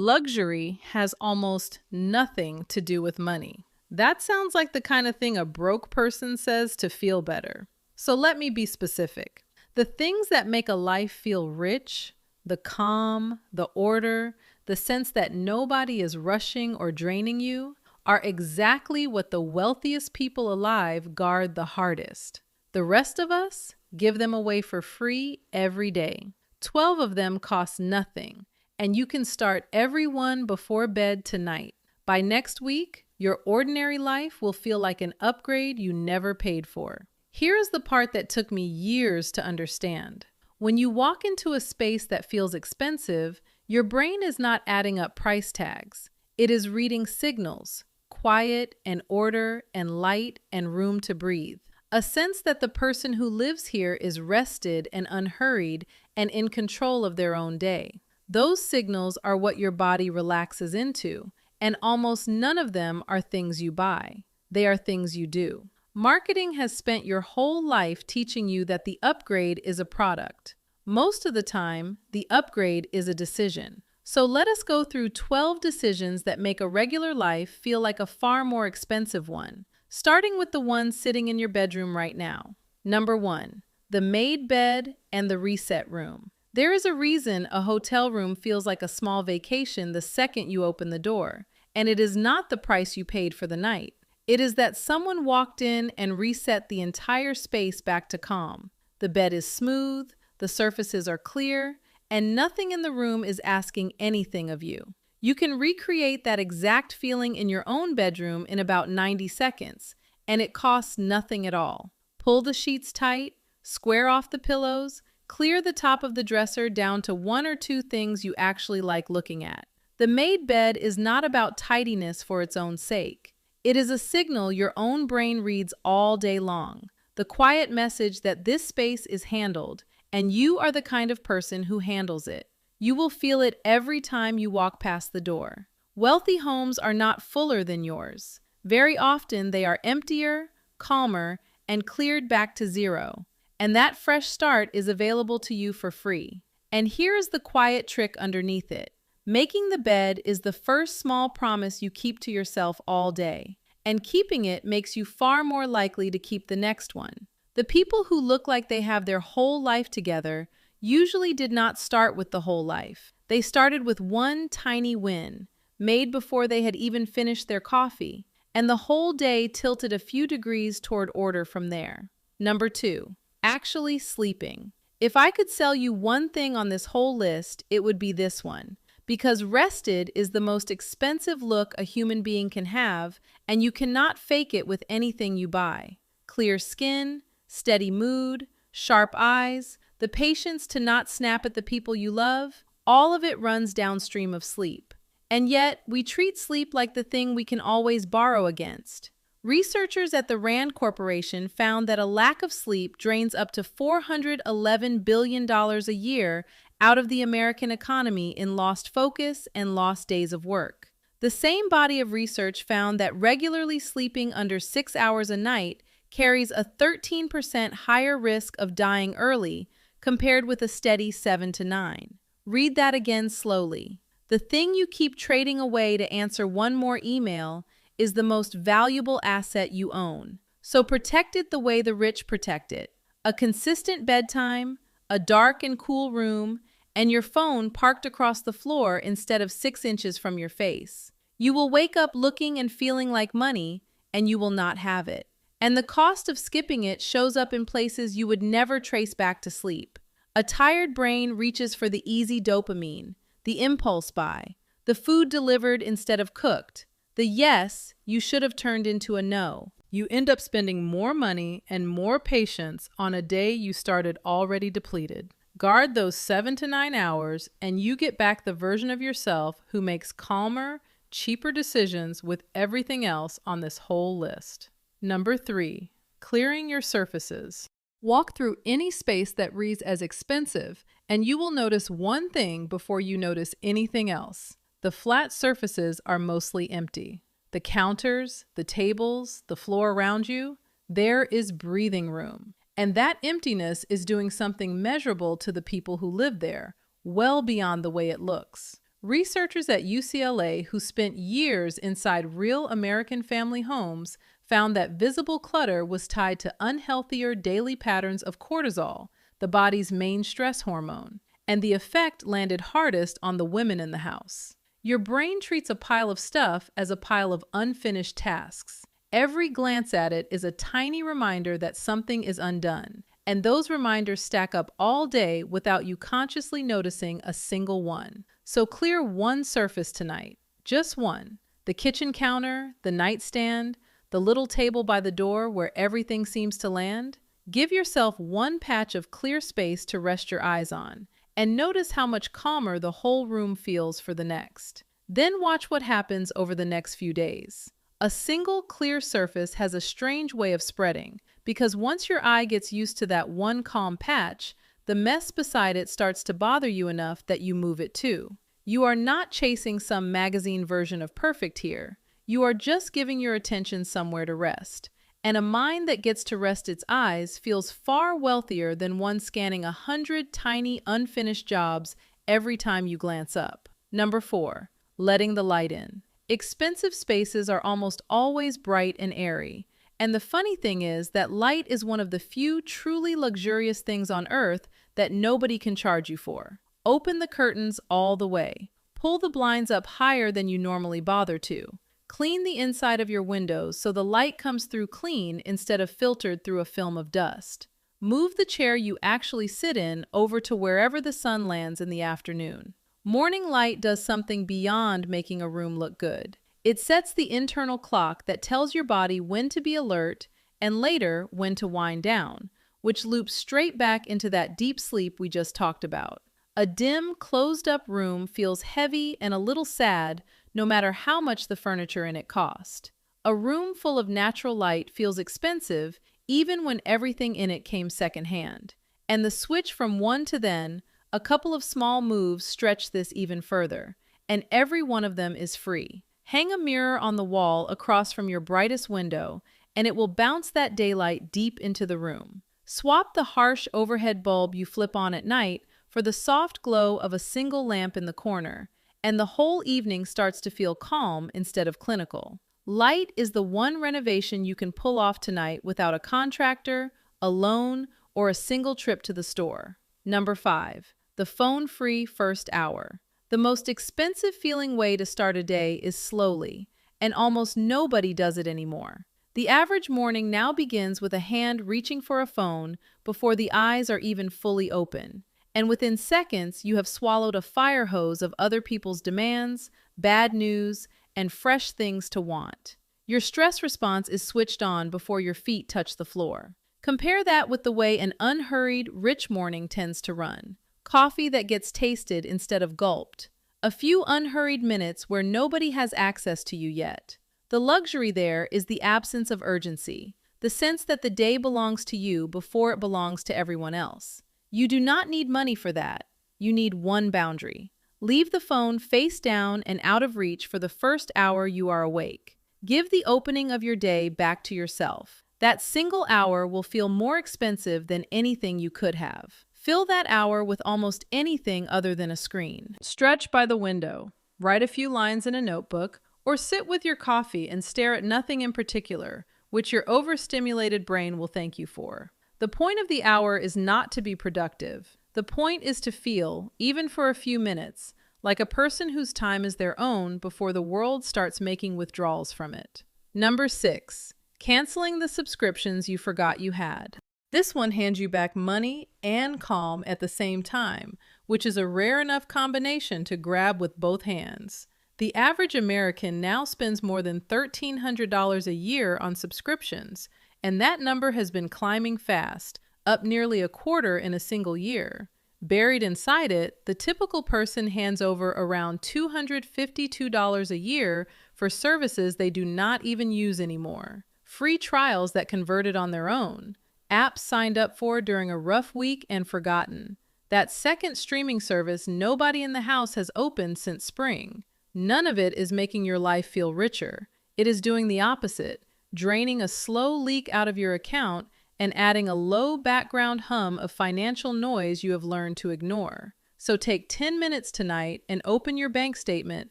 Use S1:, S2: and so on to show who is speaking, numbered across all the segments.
S1: luxury has almost nothing to do with money. That sounds like the kind of thing a broke person says to feel better. So let me be specific. The things that make a life feel rich, the calm, the order, the sense that nobody is rushing or draining you, are exactly what the wealthiest people alive guard the hardest. The rest of us give them away for free every day. 12 of them cost nothing, and you can start every one before bed tonight. By next week, your ordinary life will feel like an upgrade you never paid for. Here is the part that took me years to understand. When you walk into a space that feels expensive, your brain is not adding up price tags. It is reading signals, quiet and order and light and room to breathe. A sense that the person who lives here is rested and unhurried and in control of their own day. Those signals are what your body relaxes into, and almost none of them are things you buy. They are things you do. Marketing has spent your whole life teaching you that the upgrade is a product. Most of the time, the upgrade is a decision. So let us go through 12 decisions that make a regular life feel like a far more expensive one, starting with the one sitting in your bedroom right now. Number 1, the made bed and the reset room. There is a reason a hotel room feels like a small vacation the second you open the door, and it is not the price you paid for the night. It is that someone walked in and reset the entire space back to calm. The bed is smooth, the surfaces are clear, and nothing in the room is asking anything of you. You can recreate that exact feeling in your own bedroom in about 90 seconds, and it costs nothing at all. Pull the sheets tight, square off the pillows, clear the top of the dresser down to 1 or 2 things you actually like looking at. The made bed is not about tidiness for its own sake. It is a signal your own brain reads all day long, the quiet message that this space is handled, and you are the kind of person who handles it. You will feel it every time you walk past the door. Wealthy homes are not fuller than yours. Very often they are emptier, calmer, and cleared back to zero. And that fresh start is available to you for free. And here is the quiet trick underneath it. Making the bed is the first small promise you keep to yourself all day, and keeping it makes you far more likely to keep the next one. The people who look like they have their whole life together usually did not start with the whole life. They started with one tiny win, made before they had even finished their coffee, and the whole day tilted a few degrees toward order from there. Number 2, actually sleeping. If I could sell you one thing on this whole list, it would be this one. Because rested is the most expensive look a human being can have, and you cannot fake it with anything you buy. Clear skin, steady mood, sharp eyes, the patience to not snap at the people you love, all of it runs downstream of sleep. And yet, we treat sleep like the thing we can always borrow against. Researchers at the Rand Corporation found that a lack of sleep drains up to $411 billion a year out of the American economy in lost focus and lost days of work. The same body of research found that regularly sleeping under 6 hours a night carries a 13% higher risk of dying early compared with a steady 7 to 9. Read that again slowly. The thing you keep trading away to answer one more email is the most valuable asset you own. So protect it the way the rich protect it. A consistent bedtime, a dark and cool room, and your phone parked across the floor instead of 6 inches from your face. You will wake up looking and feeling like money, and you will not have it. And the cost of skipping it shows up in places you would never trace back to sleep. A tired brain reaches for the easy dopamine, the impulse buy, the food delivered instead of cooked, the yes you should have turned into a no. You end up spending more money and more patience on a day you started already depleted. Guard those 7 to 9 hours, and you get back the version of yourself who makes calmer, cheaper decisions with everything else on this whole list. Number 3, clearing your surfaces. Walk through any space that reads as expensive, and you will notice one thing before you notice anything else. The flat surfaces are mostly empty. The counters, the tables, the floor around you, there is breathing room. And that emptiness is doing something measurable to the people who live there, well beyond the way it looks. Researchers at UCLA who spent years inside real American family homes found that visible clutter was tied to unhealthier daily patterns of cortisol, the body's main stress hormone, and the effect landed hardest on the women in the house. Your brain treats a pile of stuff as a pile of unfinished tasks. Every glance at it is a tiny reminder that something is undone, and those reminders stack up all day without you consciously noticing a single one. So clear one surface tonight, just one. The kitchen counter, the nightstand, the little table by the door where everything seems to land. Give yourself one patch of clear space to rest your eyes on, and notice how much calmer the whole room feels for the next. Then watch what happens over the next few days. A single clear surface has a strange way of spreading, because once your eye gets used to that one calm patch, the mess beside it starts to bother you enough that you move it too. You are not chasing some magazine version of perfect here. You are just giving your attention somewhere to rest. And a mind that gets to rest its eyes feels far wealthier than one scanning 100 tiny unfinished jobs every time you glance up. Number 4, letting the light in. Expensive spaces are almost always bright and airy. And the funny thing is that light is one of the few truly luxurious things on earth that nobody can charge you for. Open the curtains all the way. Pull the blinds up higher than you normally bother to. Clean the inside of your windows so the light comes through clean instead of filtered through a film of dust. Move the chair you actually sit in over to wherever the sun lands in the afternoon. Morning light does something beyond making a room look good. It sets the internal clock that tells your body when to be alert and later when to wind down, which loops straight back into that deep sleep we just talked about. A dim, closed-up room feels heavy and a little sad no matter how much the furniture in it cost. A room full of natural light feels expensive even when everything in it came secondhand. And the switch from one to then, a couple of small moves stretch this even further, and every one of them is free. Hang a mirror on the wall across from your brightest window, and it will bounce that daylight deep into the room. Swap the harsh overhead bulb you flip on at night for the soft glow of a single lamp in the corner, and the whole evening starts to feel calm instead of clinical. Light is the one renovation you can pull off tonight without a contractor, a loan, or a single trip to the store. Number 5, the phone-free first hour. The most expensive feeling way to start a day is slowly, and almost nobody does it anymore. The average morning now begins with a hand reaching for a phone before the eyes are even fully open. And within seconds, you have swallowed a fire hose of other people's demands, bad news, and fresh things to want. Your stress response is switched on before your feet touch the floor. Compare that with the way an unhurried, rich morning tends to run. Coffee that gets tasted instead of gulped. A few unhurried minutes where nobody has access to you yet. The luxury there is the absence of urgency, the sense that the day belongs to you before it belongs to everyone else. You do not need money for that. You need one boundary. Leave the phone face down and out of reach for the first hour you are awake. Give the opening of your day back to yourself. That single hour will feel more expensive than anything you could have. Fill that hour with almost anything other than a screen. Stretch by the window, write a few lines in a notebook, or sit with your coffee and stare at nothing in particular, which your overstimulated brain will thank you for. The point of the hour is not to be productive. The point is to feel, even for a few minutes, like a person whose time is their own before the world starts making withdrawals from it. Number 6, canceling the subscriptions you forgot you had. This one hands you back money and calm at the same time, which is a rare enough combination to grab with both hands. The average American now spends more than $1,300 a year on subscriptions, and that number has been climbing fast, up nearly a quarter in a single year. Buried inside it, the typical person hands over around $252 a year for services they do not even use anymore. Free trials that converted on their own. Apps signed up for during a rough week and forgotten. That second streaming service nobody in the house has opened since spring. None of it is making your life feel richer. It is doing the opposite, draining a slow leak out of your account and adding a low background hum of financial noise you have learned to ignore. So take 10 minutes tonight and open your bank statement,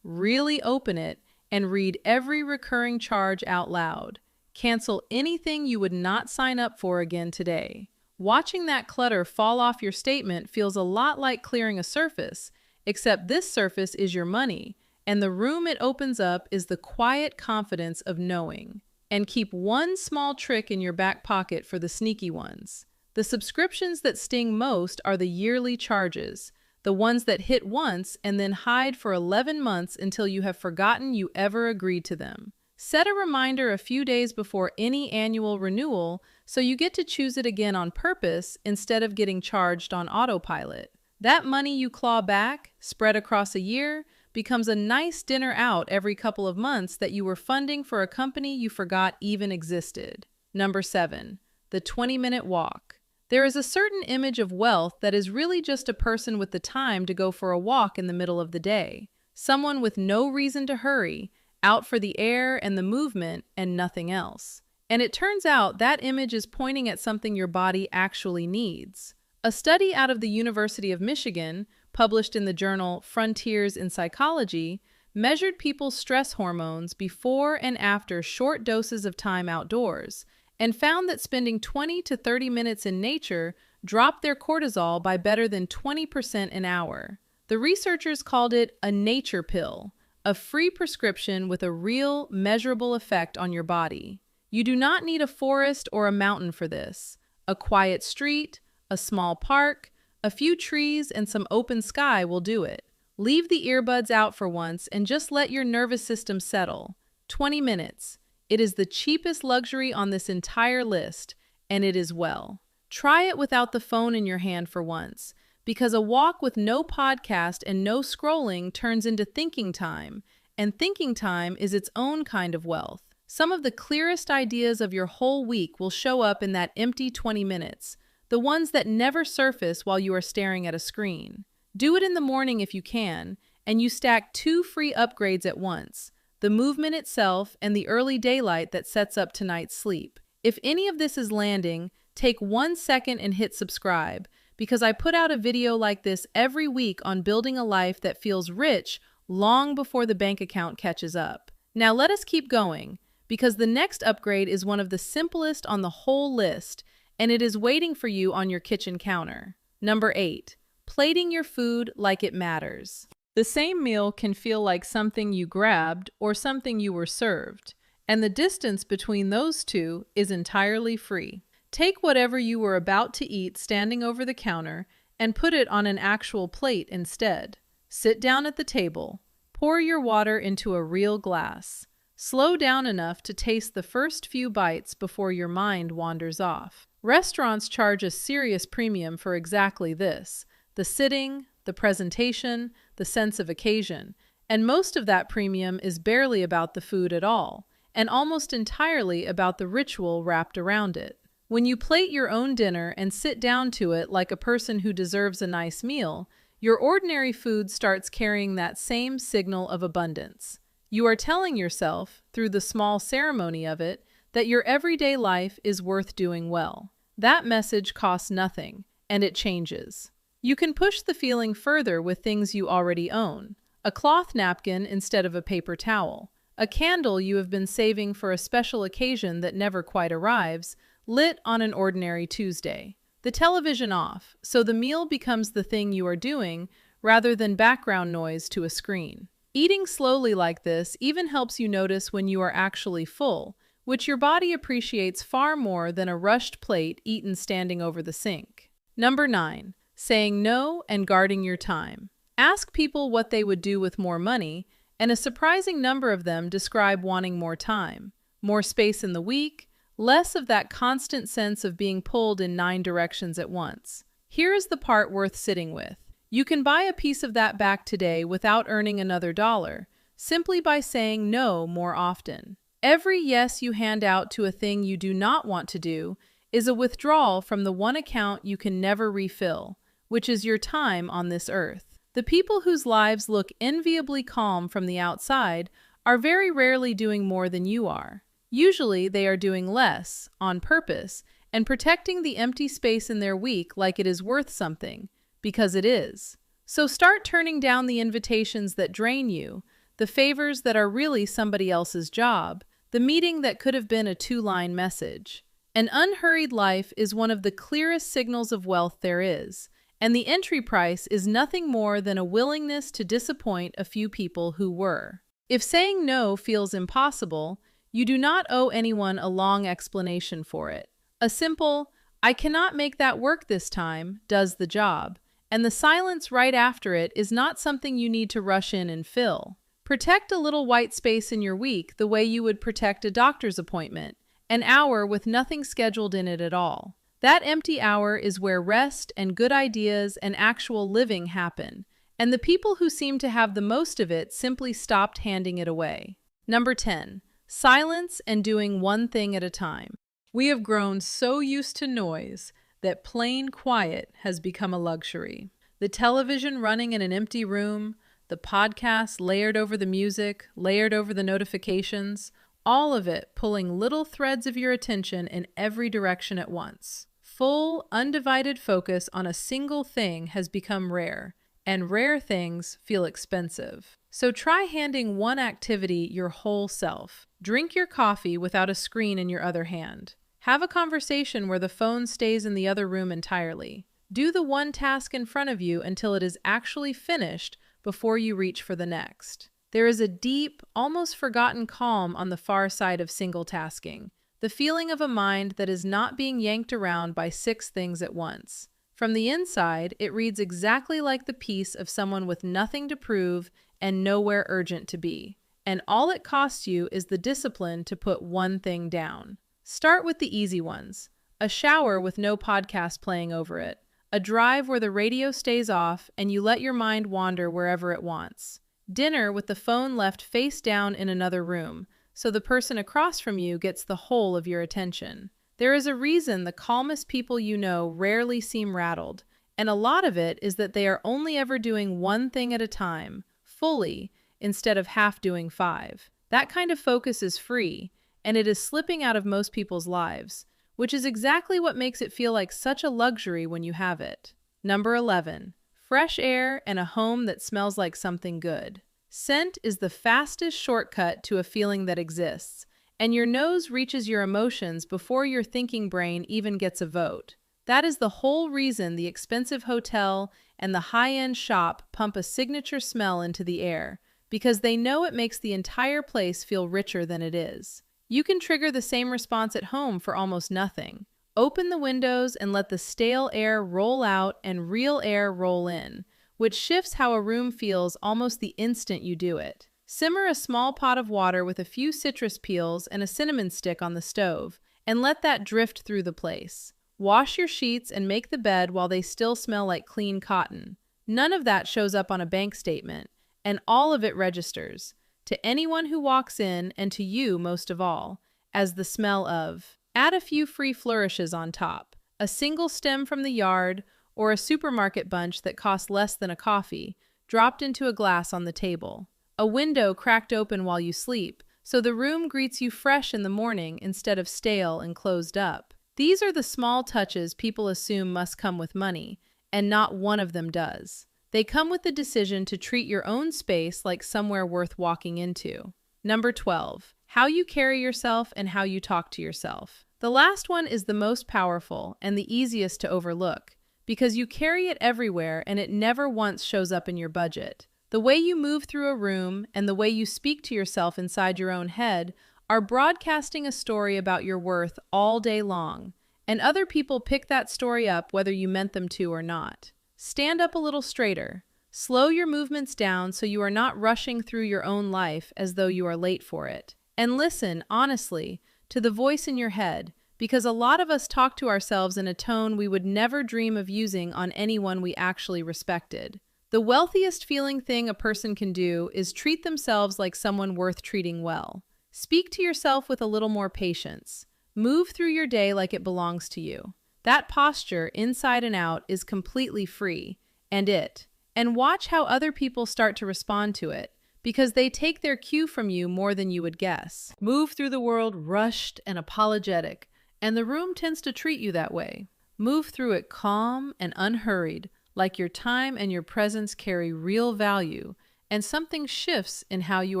S1: really open it, and read every recurring charge out loud. Cancel anything you would not sign up for again today. Watching that clutter fall off your statement feels a lot like clearing a surface, except this surface is your money, and the room it opens up is the quiet confidence of knowing. And keep one small trick in your back pocket for the sneaky ones. The subscriptions that sting most are the yearly charges, the ones that hit once and then hide for 11 months until you have forgotten you ever agreed to them. Set a reminder a few days before any annual renewal so you get to choose it again on purpose instead of getting charged on autopilot. That money you claw back, spread across a year, becomes a nice dinner out every couple of months that you were funding for a company you forgot even existed. Number 7, the 20-minute walk. There is a certain image of wealth that is really just a person with the time to go for a walk in the middle of the day. Someone with no reason to hurry, out for the air and the movement and nothing else. And it turns out that image is pointing at something your body actually needs. A study out of the University of Michigan, published in the journal Frontiers in Psychology, measured people's stress hormones before and after short doses of time outdoors, and found that spending 20 to 30 minutes in nature dropped their cortisol by better than 20% an hour. The researchers called it a nature pill, a free prescription with a real, measurable effect on your body. You do not need a forest or a mountain for this. A quiet street, a small park, a few trees, and some open sky will do it. Leave the earbuds out for once and just let your nervous system settle. 20 minutes. It is the cheapest luxury on this entire list, and it is well. Try it without the phone in your hand for once, because a walk with no podcast and no scrolling turns into thinking time, and thinking time is its own kind of wealth. Some of the clearest ideas of your whole week will show up in that empty 20 minutes, the ones that never surface while you are staring at a screen. Do it in the morning if you can, and you stack 2 free upgrades at once, the movement itself and the early daylight that sets up tonight's sleep. If any of this is landing, take 1 second and hit subscribe, because I put out a video like this every week on building a life that feels rich long before the bank account catches up. Now let us keep going, because the next upgrade is one of the simplest on the whole list, and it is waiting for you on your kitchen counter. Number 8, plating your food like it matters. The same meal can feel like something you grabbed or something you were served, and the distance between those two is entirely free. Take whatever you were about to eat standing over the counter and put it on an actual plate instead. Sit down at the table. Pour your water into a real glass. Slow down enough to taste the first few bites before your mind wanders off. Restaurants charge a serious premium for exactly this: the sitting, the presentation, the sense of occasion. And most of that premium is barely about the food at all, and almost entirely about the ritual wrapped around it. When you plate your own dinner and sit down to it like a person who deserves a nice meal, your ordinary food starts carrying that same signal of abundance. You are telling yourself, through the small ceremony of it, that your everyday life is worth doing well. That message costs nothing, and it changes. You can push the feeling further with things you already own: a cloth napkin instead of a paper towel, a candle you have been saving for a special occasion that never quite arrives, lit on an ordinary Tuesday. The television off, so the meal becomes the thing you are doing rather than background noise to a screen. Eating slowly like this even helps you notice when you are actually full, which your body appreciates far more than a rushed plate eaten standing over the sink. Number 9, saying no and guarding your time. Ask people what they would do with more money, and a surprising number of them describe wanting more time, more space in the week, less of that constant sense of being pulled in 9 directions at once. Here is the part worth sitting with. You can buy a piece of that back today without earning another dollar, simply by saying no more often. Every yes you hand out to a thing you do not want to do is a withdrawal from the one account you can never refill, which is your time on this earth. The people whose lives look enviably calm from the outside are very rarely doing more than you are. Usually they are doing less, on purpose, and protecting the empty space in their week like it is worth something, because it is. So start turning down the invitations that drain you, the favors that are really somebody else's job, the meeting that could have been a two-line message. An unhurried life is one of the clearest signals of wealth there is, and the entry price is nothing more than a willingness to disappoint a few people who were. If saying no feels impossible, you do not owe anyone a long explanation for it. A simple, "I cannot make that work this time," does the job, and the silence right after it is not something you need to rush in and fill. Protect a little white space in your week the way you would protect a doctor's appointment, an hour with nothing scheduled in it at all. That empty hour is where rest and good ideas and actual living happen, and the people who seem to have the most of it simply stopped handing it away. Number 10. Silence and doing one thing at a time. We have grown so used to noise that plain quiet has become a luxury. The television running in an empty room, the podcast layered over the music, layered over the notifications, all of it pulling little threads of your attention in every direction at once. Full, undivided focus on a single thing has become rare, and rare things feel expensive. So try handing one activity your whole self. Drink your coffee without a screen in your other hand. Have a conversation where the phone stays in the other room entirely. Do the one task in front of you until it is actually finished before you reach for the next. There is a deep, almost forgotten calm on the far side of single tasking, the feeling of a mind that is not being yanked around by 6 things at once. From the inside, it reads exactly like the peace of someone with nothing to prove and nowhere urgent to be. And all it costs you is the discipline to put one thing down. Start with the easy ones. A shower with no podcast playing over it. A drive where the radio stays off and you let your mind wander wherever it wants. Dinner with the phone left face down in another room, so the person across from you gets the whole of your attention. There is a reason the calmest people you know rarely seem rattled, and a lot of it is that they are only ever doing one thing at a time, fully, instead of half doing 5. That kind of focus is free, and it is slipping out of most people's lives, which is exactly what makes it feel like such a luxury when you have it. Number 11. Fresh air and a home that smells like something good. Scent is the fastest shortcut to a feeling that exists, and your nose reaches your emotions before your thinking brain even gets a vote. That is the whole reason the expensive hotel and the high-end shop pump a signature smell into the air, because they know it makes the entire place feel richer than it is. You can trigger the same response at home for almost nothing. Open the windows and let the stale air roll out and real air roll in, which shifts how a room feels almost the instant you do it. Simmer a small pot of water with a few citrus peels and a cinnamon stick on the stove, and let that drift through the place. Wash your sheets and make the bed while they still smell like clean cotton. None of that shows up on a bank statement, and all of it registers, to anyone who walks in and to you most of all, as the smell of. Add a few free flourishes on top, a single stem from the yard, or a supermarket bunch that costs less than a coffee, dropped into a glass on the table. A window cracked open while you sleep, so the room greets you fresh in the morning instead of stale and closed up. These are the small touches people assume must come with money, and not one of them does. They come with the decision to treat your own space like somewhere worth walking into. Number 12. How you carry yourself and how you talk to yourself. The last one is the most powerful and the easiest to overlook, because you carry it everywhere and it never once shows up in your budget. The way you move through a room and the way you speak to yourself inside your own head are broadcasting a story about your worth all day long, and other people pick that story up whether you meant them to or not. Stand up a little straighter. Slow your movements down so you are not rushing through your own life as though you are late for it. And listen, honestly, to the voice in your head, because a lot of us talk to ourselves in a tone we would never dream of using on anyone we actually respected. The wealthiest feeling thing a person can do is treat themselves like someone worth treating well. Speak to yourself with a little more patience. Move through your day like it belongs to you. That posture, inside and out, is completely free, and watch how other people start to respond to it, because they take their cue from you more than you would guess. Move through the world rushed and apologetic, and the room tends to treat you that way. Move through it calm and unhurried, like your time and your presence carry real value, and something shifts in how you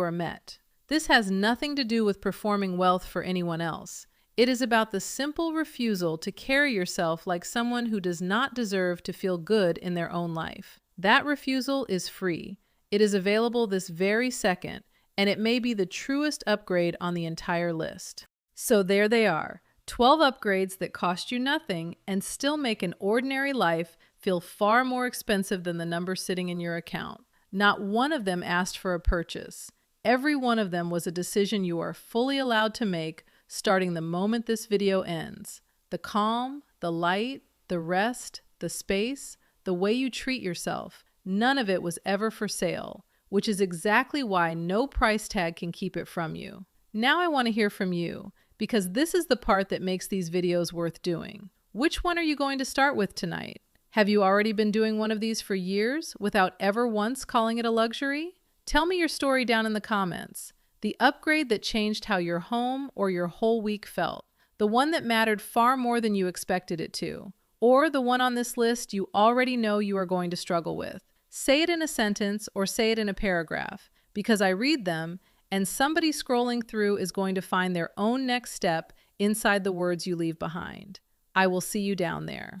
S1: are met. This has nothing to do with performing wealth for anyone else. It is about the simple refusal to carry yourself like someone who does not deserve to feel good in their own life. That refusal is free. It is available this very second, and it may be the truest upgrade on the entire list. So there they are, 12 upgrades that cost you nothing and still make an ordinary life feel far more expensive than the number sitting in your account. Not one of them asked for a purchase. Every one of them was a decision you are fully allowed to make starting the moment this video ends. The calm, the light, the rest, the space, the way you treat yourself, none of it was ever for sale, which is exactly why no price tag can keep it from you. Now I want to hear from you, because this is the part that makes these videos worth doing. Which one are you going to start with tonight? Have you already been doing one of these for years without ever once calling it a luxury? Tell me your story down in the comments. The upgrade that changed how your home or your whole week felt. The one that mattered far more than you expected it to. Or the one on this list you already know you are going to struggle with. Say it in a sentence or say it in a paragraph, because I read them and somebody scrolling through is going to find their own next step inside the words you leave behind. I will see you down there.